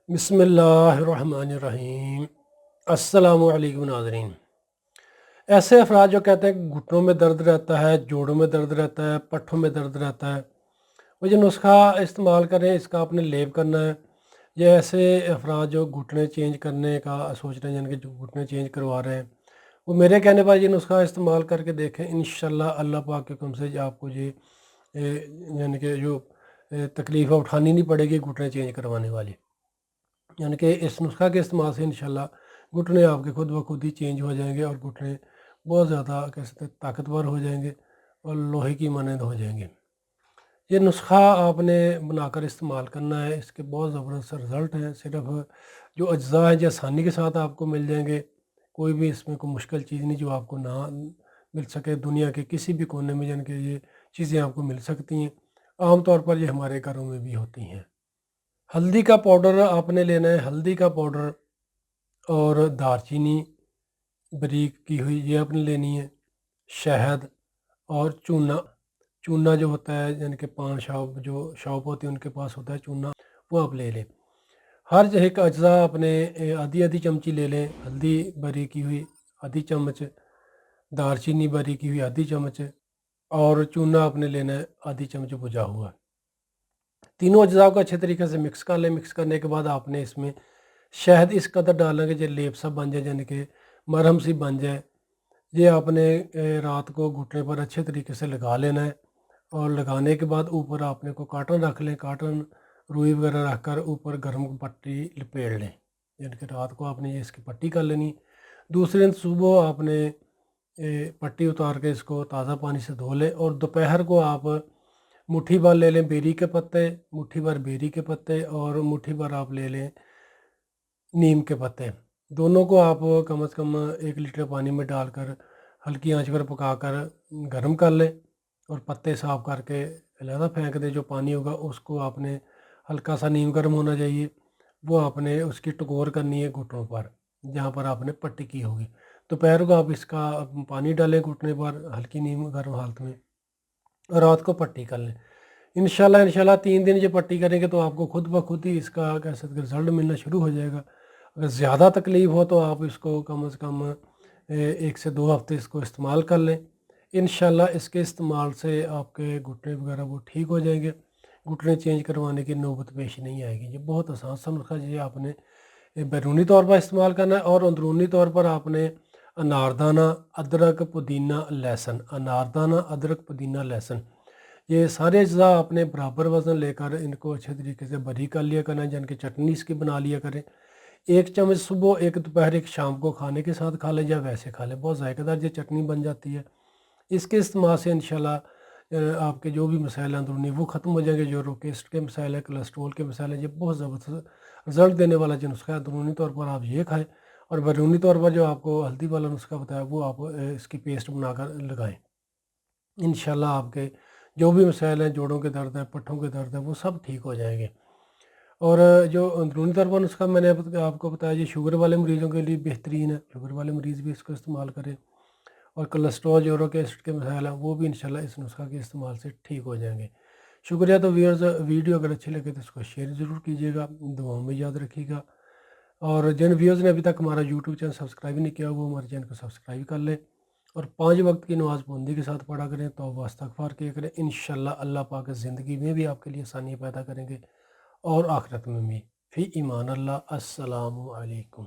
बिस्मिल्लाहिर्रहमानिर्रहीम। अस्सलामु अलैकुम नाज़रीन। ऐसे अफराद जो कहते हैं कि घुटनों में दर्द रहता है, जोड़ों में दर्द रहता है, पट्ठों में दर्द रहता है, वो जो नुस्खा इस्तेमाल करें इसका आपने लेप करना है। ये ऐसे अफराद जो घुटने चेंज करने का सोच रहे हैं, यानी कि जो घुटने चेंज करवा रहे हैं, वो मेरे कहने पर ये नुस्खा इस्तेमाल करके देखें। इंशाल्लाह अल्लाह पाक के हुक्म से आपको यानी कि जो तकलीफ़ उठानी नहीं पड़ेगी घुटने चेंज करवाने वाली। यानी कि इस नुस्खा के इस्तेमाल से इंशाल्लाह घुटने आपके खुद ब खुद ही चेंज हो जाएंगे और घुटने बहुत ज़्यादा कह सकते हैं ताकतवर हो जाएंगे और लोहे की मानंद हो जाएंगे। ये नुस्खा आपने बनाकर इस्तेमाल करना है, इसके बहुत ज़बरदस्त रिज़ल्ट हैं। सिर्फ जो अज्जा हैं जो आसानी के साथ आपको मिल जाएंगे, कोई भी इसमें कोई मुश्किल चीज़ नहीं जो आपको ना मिल सके। दुनिया के किसी भी कोने में यानी कि ये चीज़ें आपको मिल सकती हैं। आम तौर पर ये हमारे घरों में भी होती हैं। हल्दी का पाउडर आपने लेना है, हल्दी का पाउडर और दालचीनी बारीक की हुई ये आपने लेनी है। शहद और चूना, चूना जो होता है यानी कि पान शॉप जो शॉप होती है उनके पास होता है चूना, वो आप ले लें। हर एक अज्जा अपने आधी आधी चमची ले लें। हल्दी बारीक की हुई आधी चम्मच, दालचीनी बारीक की हुई आधी चम्मच और चूना आपने लेना है आधी चम्मच भुजा हुआ। तीनों अज्जा को अच्छे तरीके से मिक्स कर लें। मिक्स करने के बाद आपने इसमें शहद इस कदर डालना कि जो लेप सा बन जाए, यानी कि मरहम सी बन जाए। ये आपने रात को घुटने पर अच्छे तरीके से लगा लेना है और लगाने के बाद ऊपर आपने को काटन रख लें। काटन रुई वगैरह रख कर ऊपर गर्म पट्टी लपेट लें, यानी कि रात को आपने ये इसकी पट्टी कर लेनी। दूसरे दिन सुबह आपने पट्टी उतार के इसको ताज़ा पानी से धो लें और दोपहर को आप मुट्ठी भर ले लें बेरी के पत्ते, मुट्ठी भर बेरी के पत्ते और मुट्ठी भर आप ले लें नीम के पत्ते। दोनों को आप कम से कम 1 लीटर पानी में डालकर हल्की आंच पर पकाकर गर्म कर लें और पत्ते साफ़ करके अलहदा फेंक दें। जो पानी होगा उसको आपने हल्का सा नीम गर्म होना चाहिए, वो आपने उसकी टकोर करनी है घुटनों पर जहाँ पर आपने पट्टी की होगी। दोपहर को आप इसका पानी डालें घुटने पर हल्की नीम गर्म हालत में और रात को पट्टी कर लें। इंशाल्लाह 3 दिन ये पट्टी करेंगे तो आपको खुद ब खुद ही इसका कह सकते हैं रिज़ल्ट मिलना शुरू हो जाएगा। अगर ज़्यादा तकलीफ़ हो तो आप इसको कम से कम 1 से 2 हफ़्ते इसको इस्तेमाल कर लें। इंशाल्लाह इसके इस्तेमाल से आपके घुटने वगैरह वो ठीक हो जाएंगे। घुटने चेंज करवाने की नौबत पेश नहीं आएगी। ये बहुत आसान सा नुस्खा है, ये आपने बैरूनी तौर पर इस्तेमाल करना है और अंदरूनी तौर पर आपने अनारदाना, अदरक, पुदीना, लहसुन, अनारदाना, अदरक, पुदीना, लहसुन, ये सारे अज्जा आपने बराबर वज़न लेकर इनको अच्छे तरीके से बारीक कर लिया करना है, जिनकी चटनी इसकी बना लिया करें। 1 चम्मच सुबह, 1 दोपहर, 1 शाम को खाने के साथ खा लें या वैसे खा लें, बहुत ज़ायकेदार ये चटनी बन जाती है। इसके इस्तेमाल से इंशाल्लाह आपके जो भी मसाइल हैं अंदरूनी वो ख़त्म हो जाएंगे। जो रोकेस्ट के मसाइल हैं, कोलेस्ट्रॉल के मसाइल हैं, ये बहुत ज़बरदस्त रिज़ल्ट देने वाला जो नुस्खा है अंदरूनी तौर पर आप ये खाएँ और बैरूनी तौर पर जो आपको हल्दी वाला नुस्खा बताया वो आप इसकी पेस्ट बनाकर लगाएँ। इंशाल्लाह आपके जो भी मसाइल हैं, जोड़ों के दर्द हैं, पट्ठों के दर्द हैं, वो सब ठीक हो जाएंगे। और जो अंदरूनी तौर पर नुस्खा मैंने आपको बताया ये शुगर वाले मरीज़ों के लिए बेहतरीन है। शुगर वाले मरीज़ भी इसको इस्तेमाल करें और कोलेस्ट्रॉल, यूरिक एसिड के मसाइल हैं वो भी इंशाल्लाह इस नुस्खा के इस्तेमाल से ठीक हो जाएंगे। शुक्रिया। तो व्यूअर्स, वीडियो अगर अच्छी लगे तो इसको शेयर ज़रूर कीजिएगा, दुआओं में याद रखिएगा। और जिन व्यूअर्स ने अभी तक हमारा यूट्यूब चैनल सब्सक्राइब नहीं किया वो हमारे चैनल को सब्सक्राइब कर लें और 5 वक्त की नमाज़ पाबंदी के साथ पढ़ा करें, तौबा इस्तग़फ़ार किया करें। इंशाल्लाह अल्लाह पाक ज़िंदगी में भी आपके लिए आसानियाँ पैदा करेंगे और आखिरत में भी। फ़ी ईमान अल्लाह। अस्सलामु अलैकुम।